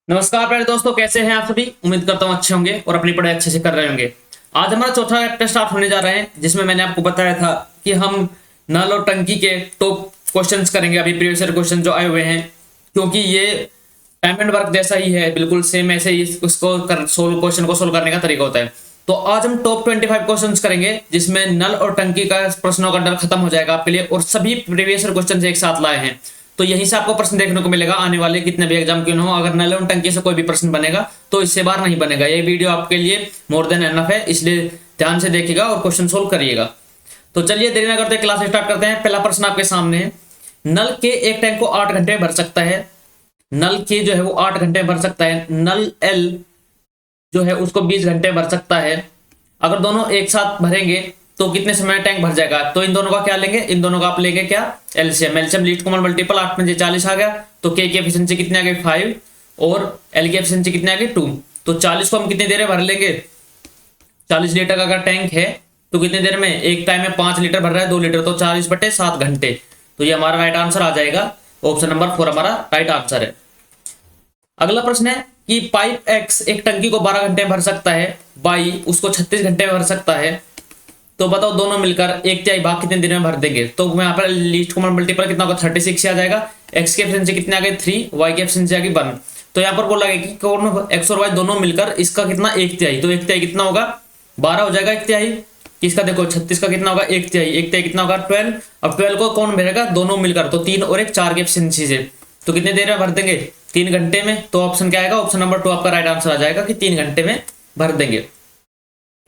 नमस्कार प्यारे दोस्तों, कैसे हैं आप सभी। उम्मीद करता हूं अच्छे होंगे और अपनी पढ़ाई अच्छे से कर रहे होंगे। आज हमारा चौथा चैप्टर स्टार्ट होने जा रहा है, जिसमें मैंने आपको बताया था कि हम नल और टंकी के टॉप क्वेश्चंस करेंगे। अभी प्रीवियस ईयर क्वेश्चन जो आए हुए हैं, क्योंकि ये टाइम एंड वर्क जैसा ही है, बिल्कुल सेम ऐसे ही उसको क्वेश्चन को सोल्व करने का तरीका होता है। तो आज हम टॉप 25 क्वेश्चंस करेंगे, जिसमें नल और टंकी का प्रश्नों का डर खत्म हो जाएगा आपके लिए, और सभी प्रीवियस ईयर क्वेश्चन एक साथ लाए हैं। तो यहीं से आपको प्रश्न देखने को मिलेगा आने वाले कितने भी एग्जाम क्यों ना हो। अगर नल और टंकी से कोई भी प्रश्न बनेगा तो इससे बाहर नहीं बनेगा। ये वीडियो आपके लिए मोर देन एनफ है, इसलिए ध्यान से देखिएगा और क्वेश्चन सोल्व करिएगा। तो चलिए देरी ना करते क्लास स्टार्ट करते हैं। पहला प्रश्न आपके सामने है, नल के एक टैंक को 8 घंटे में भर सकता है। नल के जो है वो 8 घंटे में भर सकता है। नल एल जो है उसको 20 घंटे भर सकता है। अगर दोनों एक साथ भरेंगे तो कितने समय में टैंक भर जाएगा। तो इन दोनों का क्या लेंगे, इन दोनों का आप लेंगे क्या, LCM. LCM least common multiple 8 में 40 आ गया। तो के की एफिशिएंसी कितनी आ गई 5 और एल की एफिशिएंसी कितनी आ गई 2। तो 40 को हम कितनी देर में भर लेंगे। 40 लीटर का अगर टैंक है तो कितनी देर में, एक टाइम में 5 लीटर भर रहा है 2 लीटर, तो 40/7 घंटे। तो ये हमारा राइट आंसर आ जाएगा। ऑप्शन नंबर 4 हमारा राइट आंसर है। अगला प्रश्न है कि पाइप एक्स एक टंकी को 12 घंटे में भर सकता है, वाई उसको 36 घंटे में भर सकता है। तो बताओ दोनों मिलकर एक तिहाई भाग कितने दिन में भर देंगे। तो मैं यहाँ पर लीस्ट कॉमन मल्टीपल कितना होगा 36 आ जाएगा। एक्स की एफिशिएंसी कितनी आ गई 3, वाई की एफिशिएंसी आ गई 1। तो यहाँ पर बोला गया कि कौन एक्स और वाई दोनों मिलकर इसका कितना एक तिहाई। तो एक तिहाई कितना होगा 12 हो जाएगा एक तिहाई। इसका देखो 36 का कितना होगा एक तिहाई, एक तिहाई कितना होगा 12। अब 12 को कौन भरेगा, दोनों मिलकर, तो 3 और 1 4 की एफिशिएंसी से। तो कितने देर में भर देंगे 3 घंटे में। तो ऑप्शन क्या आएगा, ऑप्शन नंबर 2 आपका राइट आंसर आ जाएगा कि 3 घंटे में भर देंगे।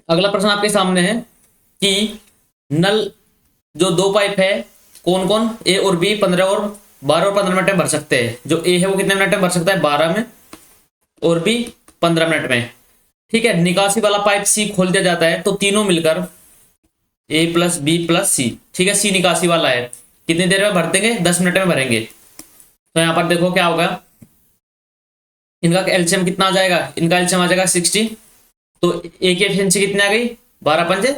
अगला प्रश्न आपके सामने है कि नल जो दो पाइप है कौन कौन, ए और बी 15 और 12 और 15 मिनट में भर सकते हैं। जो ए है वो कितने मिनट में भर सकता है 12 में, और बी 15 मिनट में। ठीक है, निकासी वाला पाइप सी खोल दिया जाता है तो तीनों मिलकर ए प्लस बी प्लस सी, ठीक है, सी निकासी वाला है, कितनी देर में भर देंगे 10 मिनट में भरेंगे। तो यहां पर देखो क्या होगा, इनका एलसीएम कितना आ जाएगा, इनका एलसीएम आ जाएगा 60। तो ए की एफिशिएंसी कितनी आ गई 12 पंजे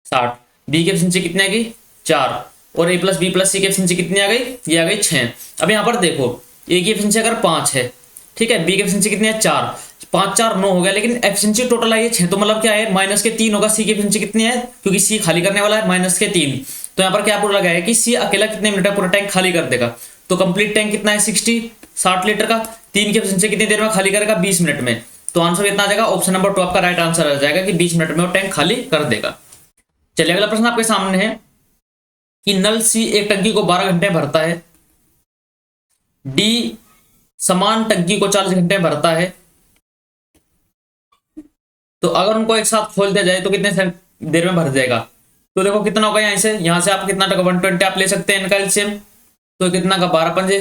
60, बी की एफिशिएंसी कितनी आ गई 4, और ए प्लस बी प्लस सी की एफिशिएंसी कितनी आ गई, ये आ गई 6। अब यहाँ पर देखो ए की एफिशिएंसी अगर 5 है, ठीक है, बी की एफिशिएंसी कितनी है 4, 5 4 9 हो गया, लेकिन एफिशिएंसी टोटल आई है 6। तो मतलब क्या है माइनस के 3 होगा। सी की एफिशिएंसी कितनी है, क्योंकि सी खाली करने वाला है, माइनस के 3। तो यहाँ पर क्या बोला गया है कि सी अकेला कितने मिनट में पूरा टैंक खाली कर देगा। तो कंप्लीट टैंक कितना है 60 लीटर का, 3 की एफिशिएंसी कितनी देर में खाली करेगा 20 मिनट में। तो आंसर कितना आ जाएगा, ऑप्शन नंबर 2 आपका राइट आंसर आ जाएगा कि 20 मिनट में वो टैंक खाली कर देगा। चलिए अगला प्रश्न आपके सामने है कि नल सी एक टंकी को 12 घंटे में भरता है, डी समान टंकी को 40 घंटे में भरता है। तो अगर उनको एक साथ खोल दिया जाए तो कितने देर में भर जाएगा। तो देखो कितना होगा, यहां से आप कितना 120 आप ले सकते हैं इनका एलसीएम। तो कितना का 12 पंजे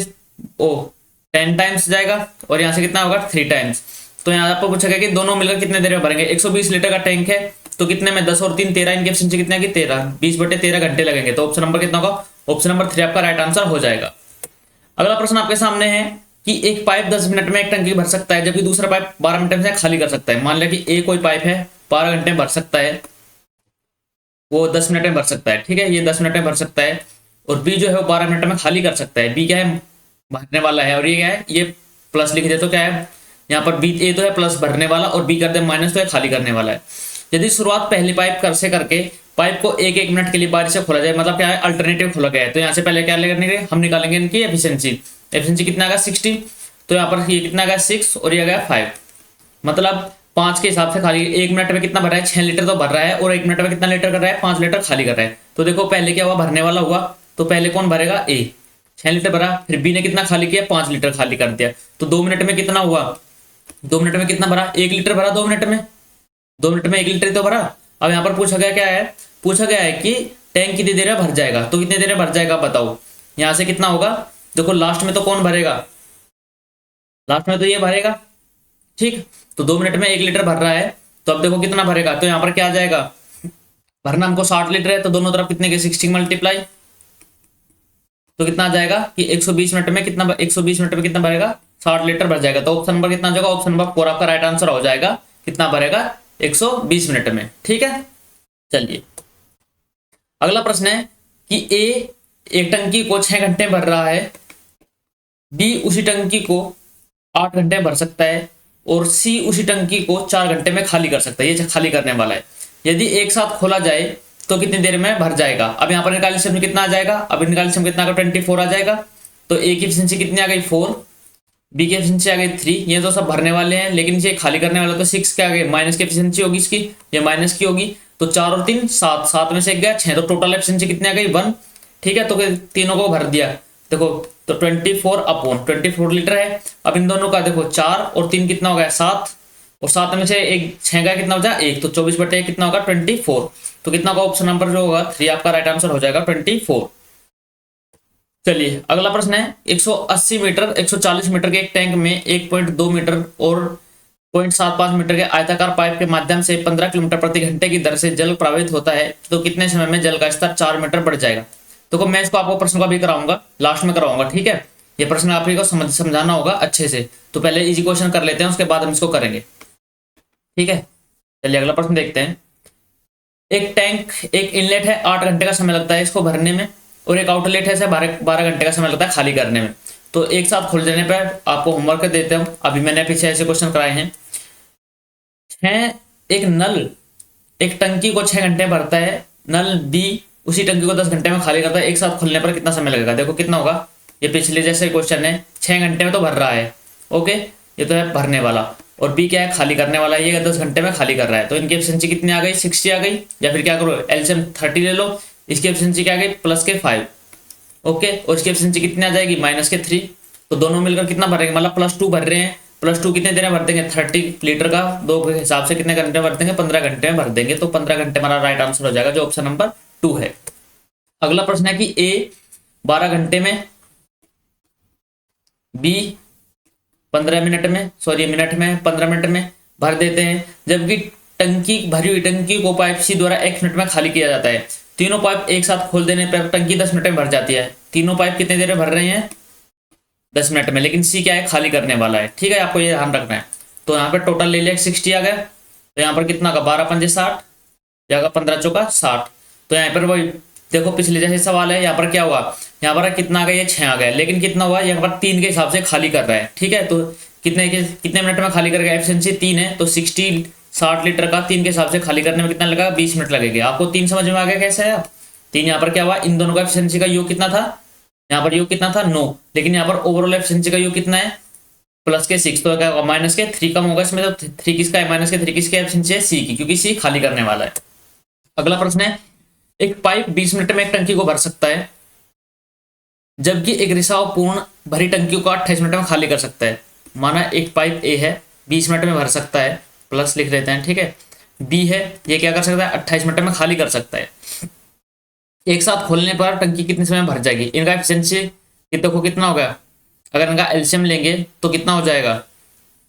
10 टाइम्स जाएगा, और यहां से कितना होगा 3 टाइम्स। तो यहाँ आपको पूछा गया कि दोनों मिलकर कितने देर में भरेंगे। 120 लीटर का टैंक है तो कितने में 10 और 3 13, इनकी एफिशिएंसी कितने की 13, 20/13 घंटे लगेंगे। तो ऑप्शन नंबर कितना होगा, ऑप्शन नंबर 3 आपका राइट आंसर हो जाएगा। अगला प्रश्न आपके सामने है कि एक पाइप 10 मिनट में एक टंकी भर सकता है, जबकि दूसरा पाइप 12 मिनट में खाली कर सकता है। मान लिया कि ए कोई पाइप है 12 घंटे में भर सकता है, वो 10 मिनट में भर सकता है, ठीक है, ये 10 मिनट में भर सकता है, और बी जो है वो 12 मिनट में खाली कर सकता है। बी क्या है, भरने वाला है, और ये क्या है, ये प्लस लिख दे तो क्या है यहाँ पर बी, ए तो है प्लस भरने वाला, और बी कर दे माइनस तो है खाली करने वाला है। यदि शुरुआत पहली पाइप कर से करके पाइप को 1 मिनट के लिए बाहर से खोला जाए, मतलब क्या है अल्टरनेटिव खोला गया है, तो यहाँ से पहले क्या करने हम निकालेंगे इनकी एफिशिएंसी। एफिशिएंसी कितना आएगा 60, तो यहाँ पर ये कितना आएगा 6 और ये आ गया 5, मतलब 5 के हिसाब से खाली 1 मिनट में कितना भर रहा है 6 लीटर तो भर रहा है, और 1 मिनट में कितना लीटर कर रहा है 5 लीटर खाली कर रहा है। तो देखो पहले क्या हुआ, भरने वाला हुआ, तो पहले कौन भरेगा ए, 6 लीटर भरा, फिर बी ने कितना खाली किया 5 लीटर खाली कर दिया। तो 2 मिनट में कितना हुआ, 2 मिनट में कितना भरा 1 लीटर भरा, 2 मिनट में 2 मिनट में 1 लीटर तो भरा। अब यहाँ पर पूछा गया क्या है, पूछा गया है कि टैंक कितनी देर में भर जाएगा। तो कितनी देर में भर जाएगा बताओ, यहाँ से कितना होगा, देखो लास्ट में तो कौन भरेगा, लास्ट में तो ये भरेगा, ठीक। तो 2 मिनट में 1 लीटर भर रहा है, तो अब देखो कितना भरेगा। तो यहाँ पर क्या आ जाएगा, भरना हमको 60 लीटर है, तो दोनों तरफ कितने के 60 मल्टीप्लाई, तो कितना आ जाएगा कि 120 मिनट में कितना, 120 मिनट में कितना भरेगा 60 लीटर भर जाएगा। तो ऑप्शन नंबर कितना आ जाएगा, ऑप्शन नंबर 4 आपका राइट आंसर हो जाएगा। कितना भरेगा 120 मिनट में, ठीक है। चलिए अगला प्रश्न है कि ए एक टंकी को 6 घंटे भर रहा है, बी उसी टंकी को 8 घंटे में भर सकता है और सी उसी टंकी को 4 घंटे में खाली कर सकता है। ये खाली करने वाला है। यदि एक साथ खोला जाए तो कितनी देर में भर जाएगा। अब यहाँ पर निकालने से हमें कितना आ जाएगा, अब निकालने से हमें कितना 24 आ जाएगा। तो ए की एफिशिएंसी कितनी आ गई 4, बी की एफिशिएंसी आ गई 3। ये तो सब भरने वाले हैं, लेकिन ये खाली करने वाला तो 6 के आ गए, माइनस की एफिशिएंसी होगी इसकी, ये माइनस की होगी। तो 4 और 3 7, 7 में से 1 गया 6, तो टोटल एफिशिएंसी कितनी आ गई 1। ठीक है, तो तीनों को भर दिया। देखो तो 24/24 लीटर है। अब इन दोनों का देखो 4 और 3 कितना हो गया 7, और 7 में से एक 6 का कितना हो जाए 1, तो 24/1 कितना होगा 24। तो कितना होगा ऑप्शन नंबर जो होगा 3 आपका राइट आंसर हो जाएगा 24। चलिए अगला प्रश्न है 180 मीटर 140 मीटर के एक टैंक में 1.2 मीटर और 0.75 मीटर के आयताकार पाइप के माध्यम से 15 किलोमीटर प्रति घंटे की दर से जल प्रवाहित होता है, तो कितने समय में जल का स्तर 4 मीटर बढ़ जाएगा। तो मैं इसको आपको प्रश्न का भी कराऊंगा, लास्ट में कराऊंगा। ठीक है, ये प्रश्न आपको समझाना होगा अच्छे से। तो पहले इजी क्वेश्चन कर लेते हैं, उसके बाद हम इसको करेंगे। ठीक है, चलिए अगला प्रश्न देखते हैं। एक टैंक एक इनलेट है, 8 घंटे का समय लगता है इसको भरने में, और एक आउटलेट है 12 घंटे का समय लगता है खाली करने में। तो एक साथ खोल देने पर आपको होमवर्क देते हूँ, अभी मैंने पीछे ऐसे क्वेश्चन कराए हैं। एक नल एक टंकी को 6 घंटे भरता है, नल बी उसी टंकी को 10 घंटे में खाली करता है, एक साथ खोलने पर कितना समय लगेगा। देखो कितना होगा, ये पिछले जैसे क्वेश्चन है, 6 घंटे में तो भर रहा है। ओके, ये तो है भरने वाला, और बी क्या है खाली करने वाला है, ये 10 घंटे में खाली कर रहा है। तो इनकी एफिशिएंसी कितनी आ गई 60 आ गई, या फिर क्या करो एलसीएम 30 ले लो, इसकी एफिशिएंसी क्या आ गई प्लस के 5। ओके, और इसकी एफिशिएंसी कितनी आ जाएगी माइनस के 3। तो दोनों मिलकर कितना भरेंगे, मतलब +2 भर रहे हैं, +2 कितने देर में भर देंगे 30 लीटर का, 2 के हिसाब से कितने घंटे में भर देंगे 15 घंटे में भर देंगे। तो 15 घंटे हमारा राइट आंसर हो जाएगा, जो ऑप्शन नंबर 2 है। अगला प्रश्न है कि ए 12 घंटे में, बी 15 मिनट में, सॉरी मिनट में 15 मिनट में भर देते हैं, जबकि टंकी भरी हुई टंकी को पाइप सी द्वारा 1 मिनट में खाली किया जाता है। तीनों पाइप एक साथ खोल देने पर टंकी 10 मिनट में भर जाती है। तीनों पाइप कितने देर में भर रहे हैं 10 मिनट में, लेकिन सी क्या है खाली करने वाला है। ठीक है, आपको ये ध्यान रखना है। तो यहाँ पर टोटल ले लिया 60 आ गया, तो यहाँ पर कितना का 12 पंजे 60 जाएगा, 15 चौका 60। तो यहाँ पर वही देखो पिछले जैसे सवाल है, यहाँ पर क्या हुआ, यहाँ पर कितना आ गया ये 6 आ गया, लेकिन कितना हुआ यहाँ पर 3 के हिसाब से खाली कर रहा है। ठीक है, तो कितने मिनट में खाली करेगा, एफिशिएंसी 3 है, तो 60 लीटर का 3 के हिसाब से खाली करने में कितना लगेगा 20 मिनट लगेगा। आपको 3 समझ में आ गया कैसे है। 3 यहाँ पर क्या हुआ, इन दोनों का एफिशिएंसी का योग कितना था, यहाँ पर योग कितना था 9, लेकिन यहाँ पर ओवरऑल एफिशिएंसी का योग कितना है प्लस के 6, तो क्या होगा माइनस के 3 कम होगा इसमें। तो 3 किसका है माइनस के 3 किसकी एफिशिएंसी है सी की, क्योंकि सी खाली करने वाला है। अगला प्रश्न है एक पाइप 20 मिनट में एक टंकी को भर सकता है, जबकि एक रिसाव पूर्ण भरी टंकी को 28 मिनट में खाली कर सकता है। माना एक पाइप ए है 20 मिनट में भर सकता है, प्लस लिख लेते हैं। ठीक है, बी है ये क्या कर सकता है 28 मिनट में खाली कर सकता है। एक साथ खोलने पर टंकी कितने समय में भर जाएगी। इनका एफिशिएंसी देखो कितना होगा, अगर इनका एलसीएम लेंगे तो कितना हो जाएगा,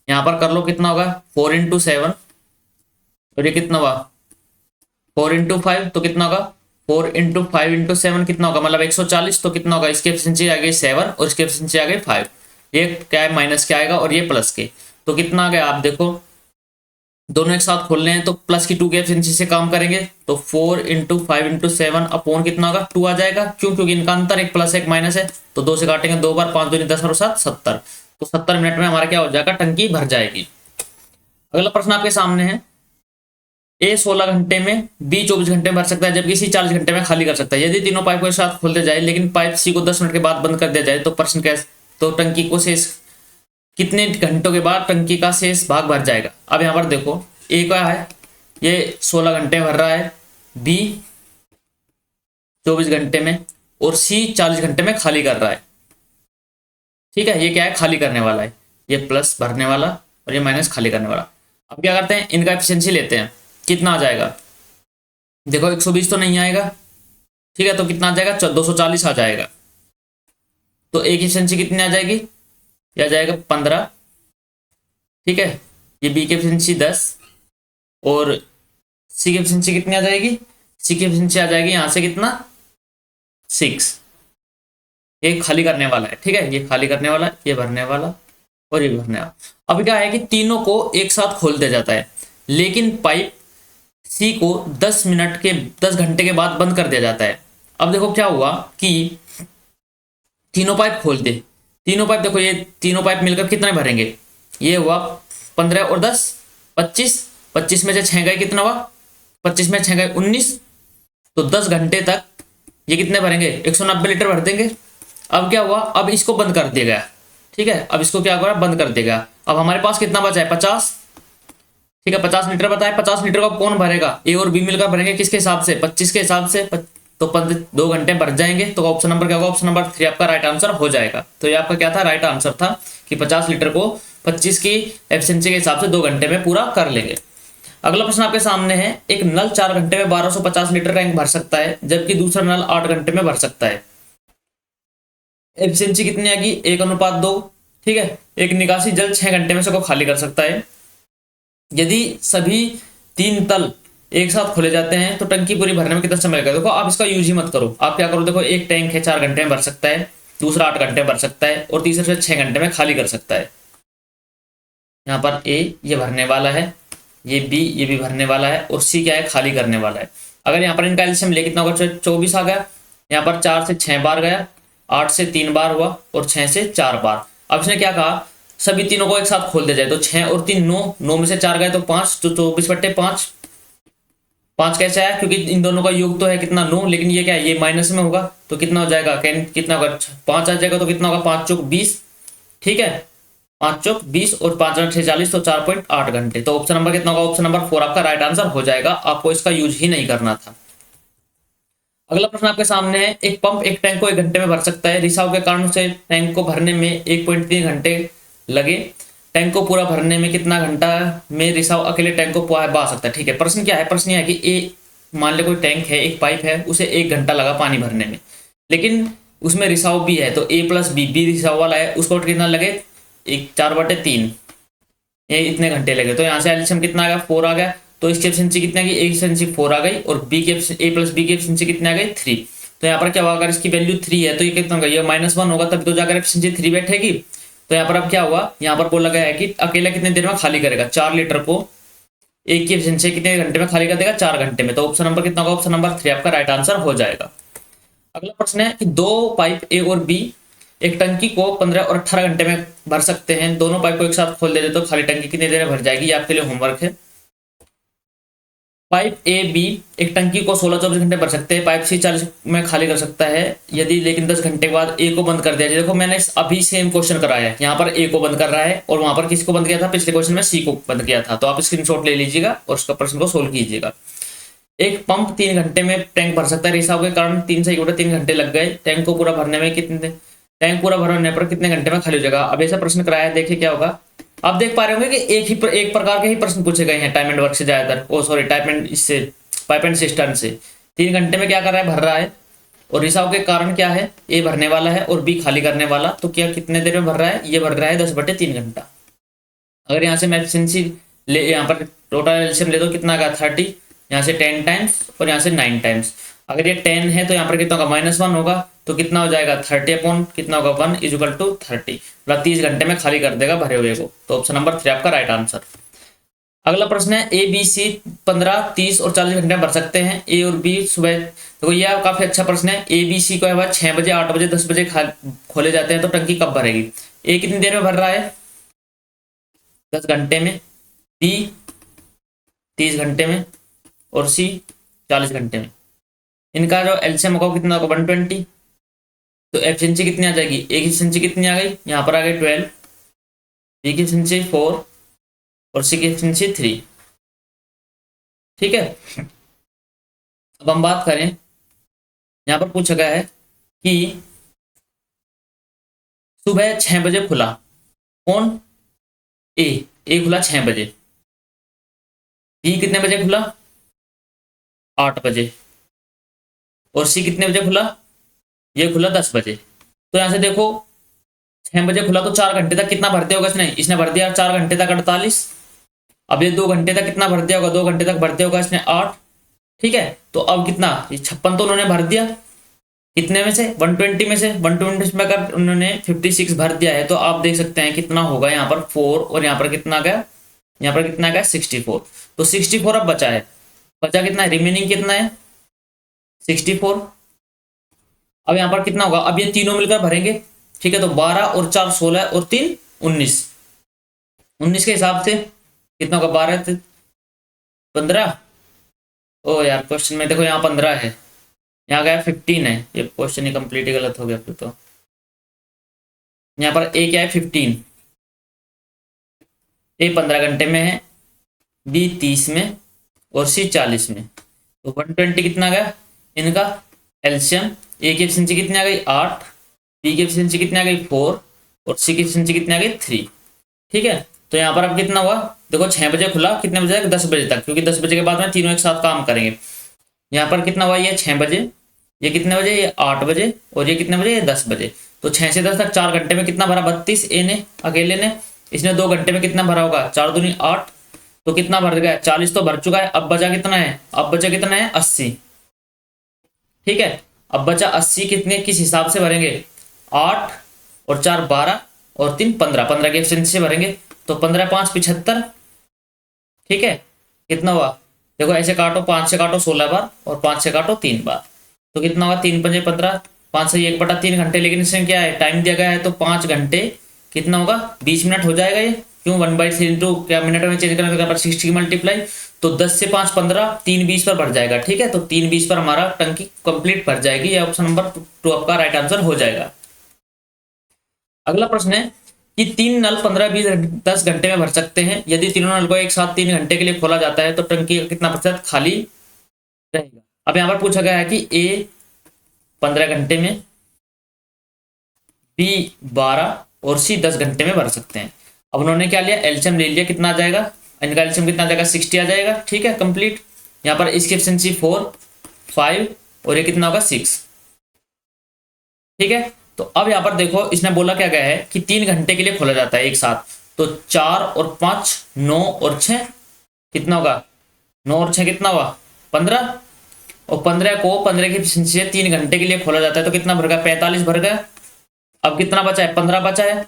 यहाँ पर कर लो कितना होगा 4 × 7, और ये कितना हुआ 4 × 5, तो कितना होगा 4 × 5 × 7 कितना होगा, मतलब 140। तो कितना होगा, इसकी एफिशिएंसी आ गई 7 और इसकी एफिशिएंसी आ गई 5। ये क्या है माइनस क्या आएगा और ये प्लस के, तो कितना आ गया आप देखो दोनों एक साथ खोलने हैं तो प्लस की 2 की एफिशिएंसी से काम करेंगे, तो 4 × 5 × 7 अपॉन कितना होगा 2 आ जाएगा। क्यों, क्योंकि इनका अंतर एक प्लस एक माइनस है, तो 2 से काटेंगे 2 बार, 5 दूनी 10 और 7 70। तो 70 मिनट में हमारा क्या हो जाएगा टंकी भर जाएगी। अगला प्रश्न आपके सामने है ए 16 घंटे में, बी 24 घंटे में भर सकता है, जबकि सी 40 घंटे में खाली कर सकता है। यदि तीनों पाइप को एक साथ खोलते जाए लेकिन पाइप सी को 10 मिनट के बाद बंद कर दिया जाए, तो प्रश्न कैसे, तो टंकी को शेष कितने घंटों के बाद टंकी का शेष भाग भर जाएगा। अब यहाँ पर देखो ए का है ये 16 घंटे भर रहा है, बी 24 घंटे में, और सी 40 घंटे में खाली कर रहा है। ठीक है, ये क्या है खाली करने वाला है, ये प्लस भरने वाला और ये माइनस खाली करने वाला। अब क्या करते हैं इनका एफिशिएंसी लेते हैं, कितना आ जाएगा देखो 120 तो नहीं आएगा। ठीक है, तो कितना आ जाएगा 240 आ जाएगा। तो ए की एफिशिएंसी कितनी आ जाएगी, यह आ जाएगा 15। ठीक है, ये बी की एफिशिएंसी 10 और सी की एफिशिएंसी कितनी आ जाएगी, सी की एफिशिएंसी आ जाएगी यहां से कितना 6। ये खाली करने वाला है। ठीक है, ये खाली करने वाला, ये भरने वाला और ये भरने वाला। अब क्या है कि तीनों को एक साथ खोल दिया जाता है, लेकिन पाइप सी को 10 घंटे के बाद बंद कर दिया जाता है। अब देखो क्या हुआ कि तीनों पाइप खोल दे, तीनों पाइप देखो, ये तीनों पाइप मिलकर कितने भरेंगे, ये हुआ 15 और 10 25, 25 में से 6 गए कितना हुआ, 25 में 6 गए 19, तो 10 घंटे तक ये कितने भरेंगे, 190 लीटर भर देंगे। अब क्या हुआ, अब इसको बंद कर दिया गया, ठीक है, अब इसको क्या हुआ, बंद कर दिया गया। अब हमारे पास कितना बचा है, 50, ठीक है, 50 लीटर बताया, 50 लीटर को कौन भरेगा, ए और बी मिलकर भरेंगे, किसके हिसाब से, 25 के हिसाब से, तो 2 घंटे भर जाएंगे। तो ऑप्शन नंबर क्या होगा, ऑप्शन नंबर 3 आपका राइट आंसर हो जाएगा। तो ये आपका क्या था, राइट आंसर था कि 50 लीटर को 25 की एफिशिएंसी के हिसाब से 2 घंटे में पूरा कर लेंगे। अगला प्रश्न आपके सामने है, एक नल 4 घंटे में 1250 लीटर टैंक भर सकता है, जबकि दूसरा नल 8 घंटे में भर सकता है। एफिशिएंसी कितनी आएगी, 1:2, ठीक है। एक निकासी जल 6 घंटे में से को खाली कर सकता है। यदि सभी 3 तल एक साथ खोले जाते हैं तो टंकी पूरी भरने में कितना समय लगेगा। देखो आप इसका यूज ही मत करो, आप क्या करो, देखो एक टैंक है 4 घंटे में भर सकता है, दूसरा 8 घंटे में भर सकता है, और तीसरे से 6 घंटे में खाली कर सकता है। यहाँ पर ए ये भरने वाला है, ये बी ये भी भरने वाला है, और सी क्या है, खाली करने वाला है। अगर यहाँ पर इनका एलसीएम ले कितना होगा, 24 आ गया, यहाँ पर 4 से 6 बार गया, 8 से 3 बार हुआ, और 6 से 4 बार। अब इसने क्या कहा, सभी तीनों को एक साथ खोल दिया जाए, तो 6 और 3 9, 9 में से 4 गए तो 5, तो 24/5, 5 कैसे आया, क्योंकि इन दोनों का योग तो है कितना 9, लेकिन ये क्या है, ये माइनस में होगा, तो कितना हो जाएगा, कितना होगा, 5 आ जाएगा, तो कितना होगा, 5 चौक 20, ठीक है, 5 चौक 20 और 5 8 46, तो 4.8 घंटे। तो ऑप्शन नंबर कितना होगा, ऑप्शन नंबर 4 आपका राइट आंसर हो जाएगा, आपको इसका यूज ही नहीं करना था। अगला प्रश्न आपके सामने है, एक पंप एक टैंक को 1 घंटे में भर सकता है, रिसाव के कारण से टैंक को भरने में 1.3 घंटे लगे, टैंक को पूरा भरने में कितना घंटा में रिसाव अकेले टैंक को बहा सकता है। ठीक है, प्रश्न क्या है, प्रश्न यह है कि ए मान ले कोई टैंक है, एक पाइप है, उसे 1 घंटा लगा पानी भरने में, लेकिन उसमें रिसाव भी है, तो ए प्लस बी रिसाव वाला है, उसको कितना लगे, 4/3, ये इतने घंटे लगे। तो यहाँ से एलसीएम कितना आ गया, 4 आ गया, तो इसकी एफिशिएंसी कितनी आ गई, ए एफिशिएंसी 4 आ गई, और बी के ए प्लस बी की एफिशिएंसी कितनी आ गई, 3। तो यहाँ पर क्या होगा, अगर इसकी वैल्यू 3 है तो ये कितना होगा, ये -1 होगा, तभी तो जाकर एफिशिएंसी 3 बैठेगी। तो यहाँ पर अब क्या हुआ, यहाँ पर बोला गया है कि अकेला कितने देर में खाली करेगा, 4 लीटर को एक की एफिशिएंसी कितने घंटे में खाली कर देगा, 4 घंटे में। तो ऑप्शन नंबर कितना होगा, ऑप्शन नंबर 3 आपका राइट आंसर हो जाएगा। अगला प्रश्न है कि 2 पाइप ए और बी एक टंकी को 15 और 18 घंटे में भर सकते हैं, दोनों पाइप को एक साथ खोल देते तो खाली टंकी कितनी देर में भर जाएगी, ये आपके लिए होमवर्क है। पाइप ए बी एक टंकी को 16-24 घंटे भर सकते हैं, पाइप सी 40 में खाली कर सकता है यदि, लेकिन 10 घंटे के बाद ए को बंद कर दिया जाए। देखो मैंने अभी सेम क्वेश्चन कराया है, यहाँ पर ए को बंद कर रहा है, और वहां पर किसको बंद किया था, पिछले क्वेश्चन में सी को बंद किया था। तो आप स्क्रीनशॉट ले लीजिएगा और उसका प्रश्न को सोल्व कीजिएगा। एक पंप 3 घंटे में टैंक भर सकता है, रिसाव के कारण 3 से 3 घंटे लग गए, टैंक को पूरा भरने में कितने, टैंक पूरा भरने पर कितने घंटे में खाली हो जाएगा। अब ऐसा प्रश्न कराया है, देखिए क्या होगा। आप देख पा रहे होंगे कि एक प्रकार के ही प्रश्न पूछे गए हैं टाइम एंड वर्क से ज्यादातर, ओ सॉरी टाइप एंड इससे पाइप एंड सिस्टम से। 3 घंटे में क्या कर रहा है, भर रहा है, और रिसाव के कारण क्या है, ए भरने वाला है और बी खाली करने वाला, तो क्या कितने देर में भर रहा है, ये भर रहा है 10/3 घंटा। अगर यहाँ से मैं एफिशिएंसी ले, यहाँ पर टोटल एलसीएम ले दो, कितना का 30, यहाँ से 10 टाइम्स और यहाँ से 9 टाइम्स। अगर ये 10 है तो यहाँ पर कितना होगा, -1 होगा, तो कितना हो जाएगा 30 अपॉन कितना होगा 1 = 30, मतलब 30 घंटे में खाली कर देगा भरे हुए को। तो ऑप्शन नंबर 3 आपका राइट आंसर। अगला प्रश्न है, ए बी सी 15, 30 और 40 घंटे में भर सकते हैं, ए और बी सुबह। तो यह काफी अच्छा प्रश्न है। ए बी सी को है 6 बजे, 8 बजे, 10 बजे खोले जाते हैं, तो टंकी कब भरेगी। ए कितनी देर में भर रहा है, 10 घंटे में, बी 30 घंटे में, और सी 40 घंटे में। इनका जो एलसीएम होगा कितना होगा, 120। तो एफिशिएंसी कितनी आ जाएगी, ए की एफिशिएंसी कितनी आ गई, यहाँ पर आ गई 12, बी की एफिशिएंसी 4 और सी की एफिशिएंसी 3। ठीक है, अब हम बात करें, यहाँ पर पूछा गया है कि सुबह 6 बजे खुला, कौन, ए खुला 6 बजे, बी कितने बजे खुला, 8 बजे, और सी कितने बजे खुला, ये खुला 10 बजे। तो यहां से देखो 6 बजे खुला तो 4 घंटे तक कितना भरते होगा इसने भर दिया 4 घंटे तक 48। अब ये 2 घंटे तक कितना भरते होगा, 2 घंटे तक भरते होगा इसने 8। ठीक है, तो अब कितना, ये 56 तो उन्होंने भर दिया, कितने में से, 120 में से, 120 में अगर उन्होंने 56 भर दिया है, तो आप देख सकते हैं कितना होगा, यहाँ पर 4 और यहाँ पर कितना गया, यहाँ पर कितना गया 64। तो 64 अब बचा है, बचा कितना है, रिमेनिंग कितना है 64। अब यहाँ पर कितना होगा, अब ये तीनों मिलकर भरेंगे, ठीक है, तो 12 और 4 16 और 3 19। 19 के हिसाब से कितना होगा, 12 से 15। ओ यार क्वेश्चन में देखो यहाँ 15 है, यहाँ गया 15 है, ये क्वेश्चन ही कंप्लीट ही गलत हो गया फिर तो। यहाँ पर ए क्या है 15, ए 15 घंटे में है, बी 30 में और सी 40 में। तो 120 कितना गया इनका एल्शियम। ए की एफिशिएंसी कितनी आ गई 8, बी की एफिशिएंसी कितनी आ गई 4 और सी की एफिशिएंसी कितनी आ गई 3। ठीक है, तो यहाँ पर अब कितना हुआ, देखो 6 बजे खुला, कितने बजे तक 10 बजे तक, क्योंकि 10 बजे के बाद में तीनों एक साथ काम करेंगे। यहाँ पर कितना हुआ, ये 6 बजे, ये कितने बजे, ये 8 बजे और ये कितने बजे, ये 10 बजे। तो 6 से 10 तक 4 घंटे में कितना भरा 32 ए ने अकेले ने। इसने 2 घंटे में कितना भरा होगा 4 दूनी 8, तो कितना भर गया 40 तो भर चुका है। अब बचा कितना है, अब बचा कितना है 80। ठीक है, अब बचा 80 कितने किस हिसाब से भरेंगे, 8 और 4 12 और 3 15, 15 के एफिशिएंसी से भरेंगे। तो 15 5 75। ठीक है, कितना हुआ, देखो ऐसे काटो, 5 से काटो 16 बार और 5 से काटो 3 बार, तो कितना होगा 3 5 15, 5 से 1/3 घंटे। लेकिन इसमें क्या है टाइम दिया गया है, तो 5 घंटे कितना होगा 20 मिनट हो जाएगा ये, क्यों 1/3 इंटू क्या मिनट में चेंज करने पर 60 की मल्टीप्लाई, तो 10 से 5 15, 3 20 पर भर जाएगा। ठीक है, तो 3 20 पर हमारा टंकी कंप्लीट भर जाएगी। ये ऑप्शन नंबर 2 आपका राइट आंसर हो जाएगा। अगला प्रश्न है कि 3 नल 15 20 10 घंटे में भर सकते हैं। यदि तीनों नल को एक साथ 3 घंटे के लिए खोला जाता है तो टंकी का कितना प्रतिशत खाली रहेगा। अब यहाँ पर पूछा गया है कि ए 15 घंटे में, बी 12 और सी 10 घंटे में भर सकते हैं। अब उन्होंने क्या लिया, एल्शियम ले लिया, कितना आ जाएगा इनका एल्शियम कितना आ जाएगा 60 आ जाएगा। ठीक है, कंप्लीट। यहाँ पर इसकी एफिशिएंसी 4 5 और ये कितना होगा 6। ठीक है, तो अब यहाँ पर देखो इसने बोला क्या गया है कि 3 घंटे के लिए खोला जाता है एक साथ, तो 4 और 5 9 और 6 कितना होगा, 9 और 6 कितना हुआ 15, और 15 को 15 की एफिशिएंसी से 3 घंटे के लिए खोला जाता है, तो कितना भर गया 45 भर गया। अब कितना बचा है 15 बचा है,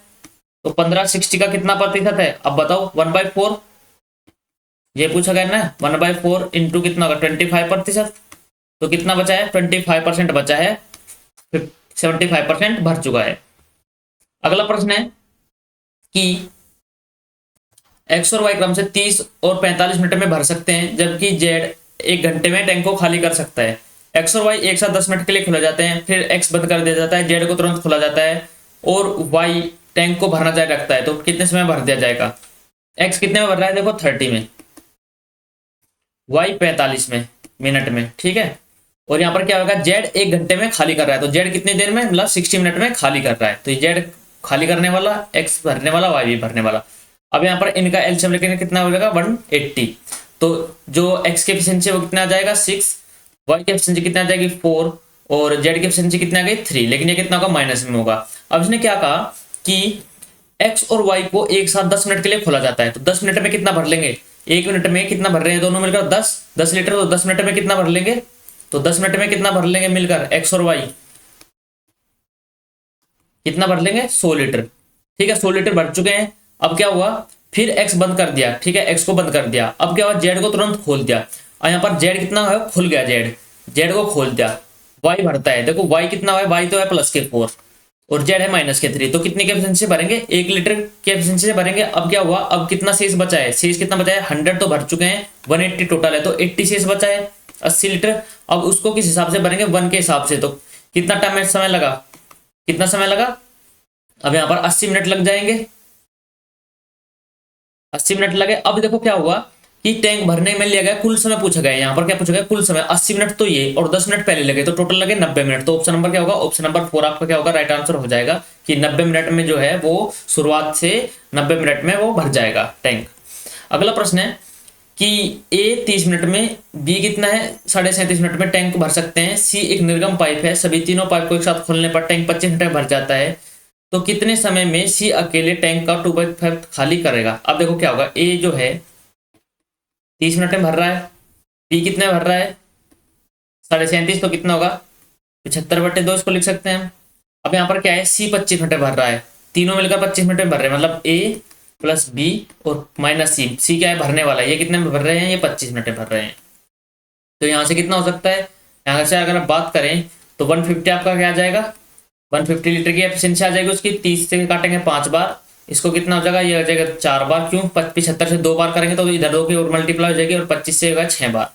तो 15 60 का कितना प्रतिशत है, अब बताओ 1/4। ये पूछा गया ना 1/4 इंटू कितना होगा 25%, तो कितना बचा है 25% बचा है, 75% भर चुका है। अगला प्रश्न है कि एक्स और वाई क्रम से 30 और 45 मिनट में भर सकते हैं, जबकि जेड 1 घंटे में टैंक को खाली कर सकता है। एक्स और वाई एक साथ 10 मिनट के लिए खुला जाते हैं, फिर एक्स बंद कर दिया जाता है, जेड को तुरंत खोला जाता है और वाई टैंक को भरना जारी रखता है, तो कितने समय भर दिया जाएगा। एक्स कितने में भर रहा है, देखो 30 में, वाई 45 में मिनट में। ठीक है, और यहाँ पर क्या होगा जेड 1 घंटे में खाली कर रहा है, तो जेड कितनी देर में, मतलब 60 मिनट में खाली कर रहा है, तो जेड खाली करने वाला, एक्स भरने वाला, वाई भी भरने वाला। अब यहाँ पर इनका एलसीएम लेके कितना हो जाएगा 180, तो जो एक्स की एफिशिएंसी वो कितना आ जाएगा 6, वाई की एफिशिएंसी कितना आ जाएगी 4 और जेड की एफिशिएंसी कितना आ गई 3, लेकिन ये कितना होगा माइनस में होगा। अब इसने क्या कहा कि एक्स और वाई को एक साथ 10 मिनट के लिए खोला जाता है, तो 10 मिनट में कितना भर लेंगे, 1 मिनट में कितना भर रहे हैं दोनों मिलकर 10 लीटर, तो 10 मिनट में कितना भर लेंगे, तो 10 मिनट में कितना भर लेंगे मिलकर एक्स और वाई, कितना भर लेंगे 100 लीटर। ठीक है, 100 लीटर भर चुके हैं। अब क्या हुआ, फिर एक्स बंद कर दिया, ठीक है एक्स को बंद कर दिया। अब क्या हुआ जेड को तुरंत खोल दिया, और यहाँ पर जेड कितना है खुल गया, जेड को खोल दिया, वाई भरता है, देखो वाई कितना है, वाई तो है +4 और जेड है -3, तो कितने के एफिशिएंसी से भरेंगे 1 लीटर के एफिशिएंसी से भरेंगे। अब क्या हुआ, अब कितना शेष बचा है, शेष कितना बचा है 100 तो भर चुके हैं, 180 टोटल है, तो 80 शेष बचा है 80 लीटर। अब उसको किस हिसाब से भरेंगे 1 के हिसाब से, तो कितना टाइम समय लगा, कितना समय लगा, अब यहाँ पर 80 मिनट लग जाएंगे, 80 मिनट लगे। अब देखो क्या हुआ कि टैंक भरने में लिया गया कुल समय पूछा गया, यहाँ पर क्या पूछा गया कुल समय 80 मिनट तो ये और 10 मिनट पहले लगे, तो टोटल लगे 90 मिनट। तो ऑप्शन नंबर क्या होगा, ऑप्शन नंबर 4 आपका क्या होगा राइट आंसर हो जाएगा कि 90 मिनट में जो है वो शुरुआत से 90 मिनट में वो भर जाएगा टैंक। अगला प्रश्न है कि ए 30 मिनट में, बी कितना है 37.5 मिनट में टैंक को भर सकते हैं, सी एक निर्गम पाइप है, सभी तीनों पाइप को एक साथ खोलने पर टैंक 25 मिनट में भर जाता है, तो कितने समय में सी अकेले टैंक का 2/5 खाली करेगा। अब देखो क्या होगा, ए जो है 30 मिनट में भर रहा है, बी कितने भर रहा है 37.5, तो कितना होगा 75/2 इसको लिख सकते हैं हम। अब यहाँ पर क्या है सी 25 मिनट में भर रहा है, तीनों मिलकर 25 मिनट में भर रहे हैं, मतलब ए प्लस बी और माइनस सी क्या है भरने वाला है, ये कितने में भर रहे हैं, ये 25 मिनट में भर रहे हैं। तो यहाँ से कितना हो सकता है, यहाँ से अगर आप बात करें तो 150 आपका क्या आ जाएगा 150 लीटर की एफिशिएंसी आ जाएगी उसकी, 30 से काटेंगे 5 बार, इसको कितना हो जाएगा, ये हो जाएगा 4 बार। क्यों, 75 से 2 बार करेंगे तो इधर 2 की और मल्टीप्लाई हो जाएगी, और 25 से होगा 6 बार।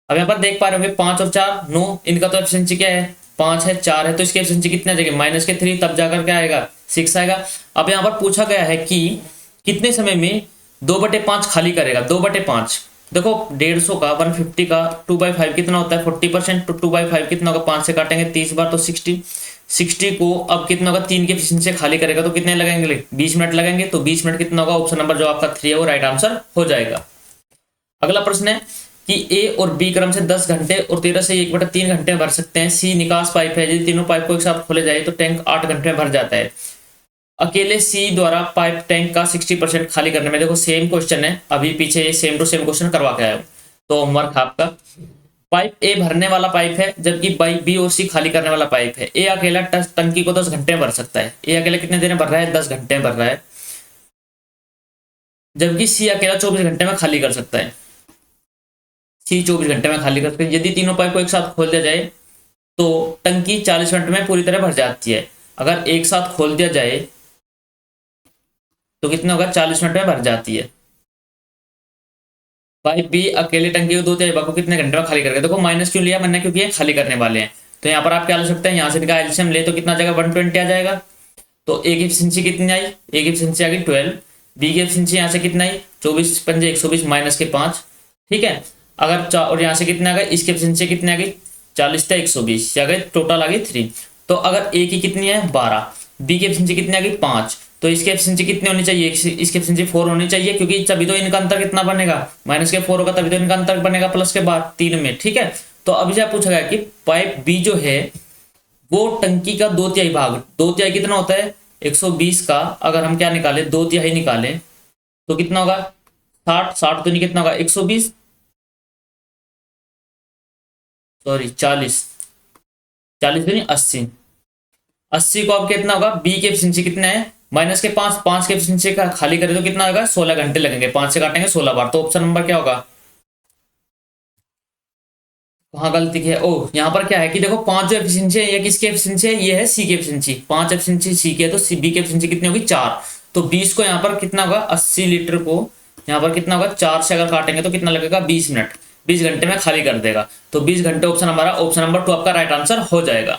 अब यहाँ पर देख पा रहे होंगे 5 और 4 9, इनका तो एफिशिएंसी क्या है, 5 है 4 है, तो इसकी एफिशिएंसी कितनी आ जाएगी, माइनस के 3, तब जाकर क्या आएगा 6 आएगा। अब यहाँ पर पूछा गया है कि कितने समय में 2/5 खाली करेगा। 2/5 देखो 150 का 150 का 2/5 कितना होता है 40%, तो 2/5 कितना होगा, 5 से काटेंगे 30 बार तो 60 को अब कितना होगा 3 के एफिशिएंसी से खाली करेगा तो कितने लगेंगे, 20 मिनट लगेंगे। तो 20 मिनट कितना होगा, ऑप्शन नंबर जो आपका 3 है वो राइट आंसर हो जाएगा। अगला प्रश्न है कि ए और बी क्रम से 10 घंटे और 13 से 1/3 घंटे में भर सकते हैं। सी निकास पाइप है, यदि तीनों पाइप को एक साथ खोले जाए तो टैंक 8 घंटे में भर जाता है। अकेले सी द्वारा पाइप टैंक का 60% खाली करने में, देखो सेम क्वेश्चन है, अभी पीछे ये सेम टू सेम क्वेश्चन करवा के आया हूं, तो होमवर्क आपका। पाइप ए भरने वाला पाइप है, जबकि बी और सी खाली करने वाला पाइप है। ए अकेला टंकी को 10 घंटे में भर सकता है। ए अकेला कितने देर में भर रहा है, 10 घंटे में भर रहा है, जबकि सी अकेला 24 घंटे में खाली कर सकता है। सी 24 घंटे में खाली कर सकते हैं। यदि तीनों पाइप को एक साथ खोल दिया जाए तो टंकी 40 मिनट में पूरी तरह भर जाती है। अगर एक साथ खोल दिया जाए तो कितना होगा, 40 मिनट में भर जाती है। पाइप बी अकेले टंकी को 2/3 को कितने घंटे में खाली करके, देखो माइनस क्यों लिया मैंने, क्योंकि ये खाली करने वाले हैं। तो यहाँ पर आप क्या ले सकते हैं, यहाँ से इनका एलसीएम ले तो कितना आ जाएगा, 120 आ जाएगा। तो ए की एफिशिएंसी कितनी आई, ए की एफिशिएंसी आ गई 12। बी की एफिशिएंसी यहाँ से कितना आई, 24 पंजे 120 माइनस के 5, ठीक है। अगर और यहाँ से कितना आ गई, इसकी एफिशिएंसी कितनी आ गई, 40 था 120, आ गई टोटल आ गई 3। तो अगर ए की कितनी है 12, बी की एफिशिएंसी कितनी आ गई 5, तो इसकी एफिशिएंसी कितनी होनी चाहिए, इसकी एफिशिएंसी 4 होनी चाहिए, क्योंकि तभी तो इनका अंतर कितना बनेगा, माइनस के 4 होगा, तभी तो इनका अंतर बनेगा प्लस के बाद 3 में, ठीक है। तो अभी से पूछा गया कि पाइप बी जो है वो टंकी का 2/3 भाग, 2/3 कितना होता है 120 का, अगर हम क्या निकाले 2/3 निकाले तो कितना होगा 60 तो नहीं, कितना होगा 120, सॉरी 40 तो नहीं 80 को अब कितना होगा, बी की एफिशिएंसी कितना है, माइनस के 5 के एफिशिएंसी का खाली करें तो कितना होगा 16 घंटे लगेंगे, 5 से काटेंगे 16 बार। तो ऑप्शन नंबर क्या होगा, वहां गलती है, ओ यहाँ पर क्या है कि देखो 5 जो एफिशिएंसी है ये किसकी एफिशिएंसी है, ये है सी की एफिशिएंसी, 5 एफिशिएंसी सी की है, तो सी बी की एफिशिएंसी कितनी होगी 4। तो 20 को यहाँ पर कितना होगा 80 लीटर को यहाँ पर कितना होगा 4 से अगर काटेंगे तो कितना लगेगा 20 मिनट, 20 घंटे में खाली कर देगा। तो 20 घंटे ऑप्शन हमारा ऑप्शन नंबर 2 आपका राइट आंसर हो जाएगा।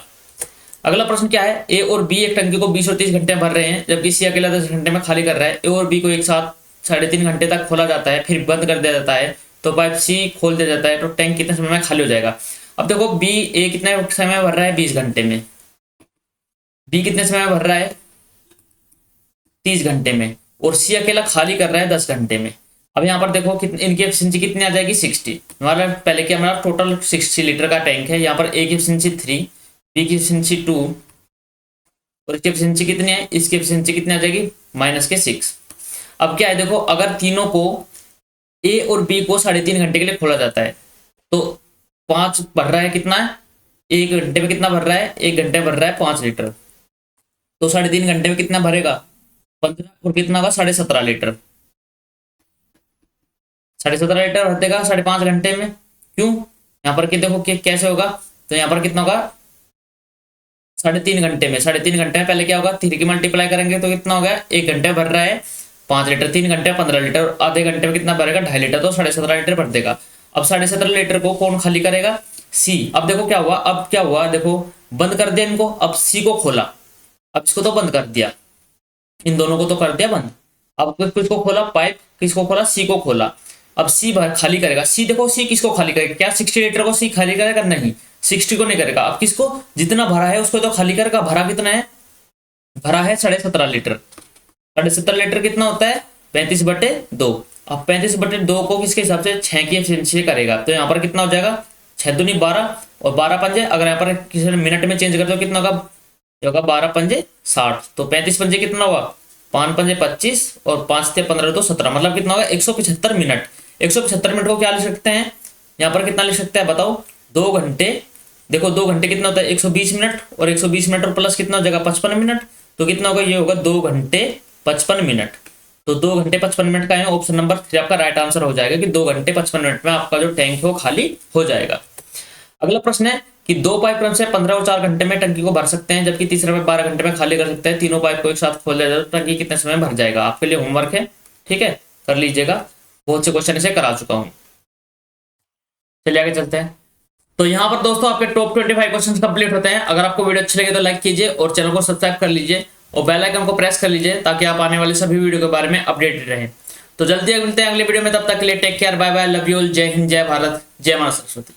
अगला प्रश्न क्या है, ए और बी एक टंकी को 20 और 30 घंटे में भर रहे हैं, जबकि सी अकेला 10 घंटे में खाली कर रहा है। ए और बी को एक साथ 3.5 घंटे तक खोला जाता है, फिर बंद कर दिया जाता है, तो पाइप सी खोल दिया जाता है, तो टैंक कितने समय में खाली हो जाएगा। अब देखो बी ए कितने समय में भर रहा है 20 घंटे में, बी कितने समय में भर रहा है 30 घंटे में, और सी अकेला खाली कर रहा है 10 घंटे में। अब यहाँ पर देखो इनकी एफिशिएंसी कितनी आ जाएगी 60, हमारा पहले क्या हमारा टोटल 60 लीटर का टैंक है, यहाँ पर ए की एफिशिएंसी 3, बी की एफिशिएंसी 2 और इसकी एफिशिएंसी कितनी है, इसकी एफिशिएंसी कितनी आ जाएगी माइनस के 6। अब क्या है देखो अगर तीनों को ए और बी को 3.5 घंटे के लिए खोला जाता है तो 5 भर रहा है, कितना है 1 घंटे में कितना भर रहा है, 1 घंटे में भर रहा है 5 लीटर, तो 3.5 घंटे में कितना भरेगा 15, और कितना होगा 17.5 लीटर, 17.5 लीटर भर देगा 5.5 घंटे में। क्यों, यहाँ पर देखो कि कैसे होगा, तो यहाँ पर कितना होगा 3.5 घंटे में, 3.5 घंटे में पहले क्या होगा 3 की मल्टीप्लाई करेंगे तो कितना होगा 1 घंटे भर रहा है 5 लीटर, 3 घंटे 15 लीटर, आधे घंटे में कितना भरेगा 2.5 लीटर, तो 17.5 लीटर भर देगा। अब 17.5 लीटर को कौन खाली करेगा, सी। अब देखो क्या हुआ, अब क्या हुआ देखो बंद कर दिया इनको, अब सी को खोला, अब इसको तो बंद कर दिया, इन दोनों को तो कर दिया बंद। अब किसको खोला, पाइप किसको खोला, सी को खोला। अब सी खाली करेगा, सी देखो सी किसको खाली करेगा, क्या 60 लीटर को सी खाली करेगा, नहीं 60 को नहीं करेगा। अब किसको जितना भरा है उसको तो खाली करेगा, भरा कितना है, भरा है 17.5 लीटर, 17.5 लीटर कितना होता है 35/2। अब 35/2 को किसके हिसाब से 6 की एफिशिएंसी करेगा, तो यहाँ पर कितना हो जाएगा 6 दूनी 12 और 12 पंजे, अगर यहाँ पर किसी ने मिनट में चेंज कर दो कितना होगा, ये होगा 12 पंजे 60, तो 35 पंजे कितना होगा 5 पंजे 25 और 5 से 15 तो 17, मतलब कितना होगा 175 मिनट। 175 मिनट को क्या लिख सकते हैं, यहाँ पर कितना लिख सकते हैं बताओ, 2 घंटे, देखो 2 घंटे कितना होता है 120 मिनट, और 120 मिनट और प्लस कितना हो जाएगा 55 मिनट, तो कितना होगा ये होगा 2 घंटे 55 मिनट। तो 2 घंटे 55 मिनट का है ऑप्शन नंबर 3 आपका राइट आंसर हो जाएगा कि 2 घंटे 55 मिनट में आपका जो टैंक है वो खाली हो जाएगा। अगला प्रश्न है कि 2 पाइप क्रम से 15 और 4 घंटे में टंकी को भर सकते हैं, जबकि तीसरा पाइप 12 घंटे में खाली कर सकते हैं। तीनों पाइप को एक साथ खोल दिया जाए तो टंकी कितने समय में भर जाएगा? आपके लिए होमवर्क है, ठीक है, कर लीजिएगा। बहुत से क्वेश्चन इसे करा चुका हूँ। चलिए आगे चलते हैं। तो यहाँ पर दोस्तों आपके टॉप 25 क्वेश्चन कंप्लीट होते हैं। अगर आपको वीडियो अच्छी लगे तो लाइक कीजिए और चैनल को सब्सक्राइब कर लीजिए और बेल आइकन को प्रेस कर लीजिए ताकि आप आने वाले सभी वीडियो के बारे में अपडेटेड रहें। तो जल्दी मिलते हैं अगले वीडियो में, तब तक के लिए take care, bye bye, love you all, जय हिंद, जय भारत, जय मां सरस्वती।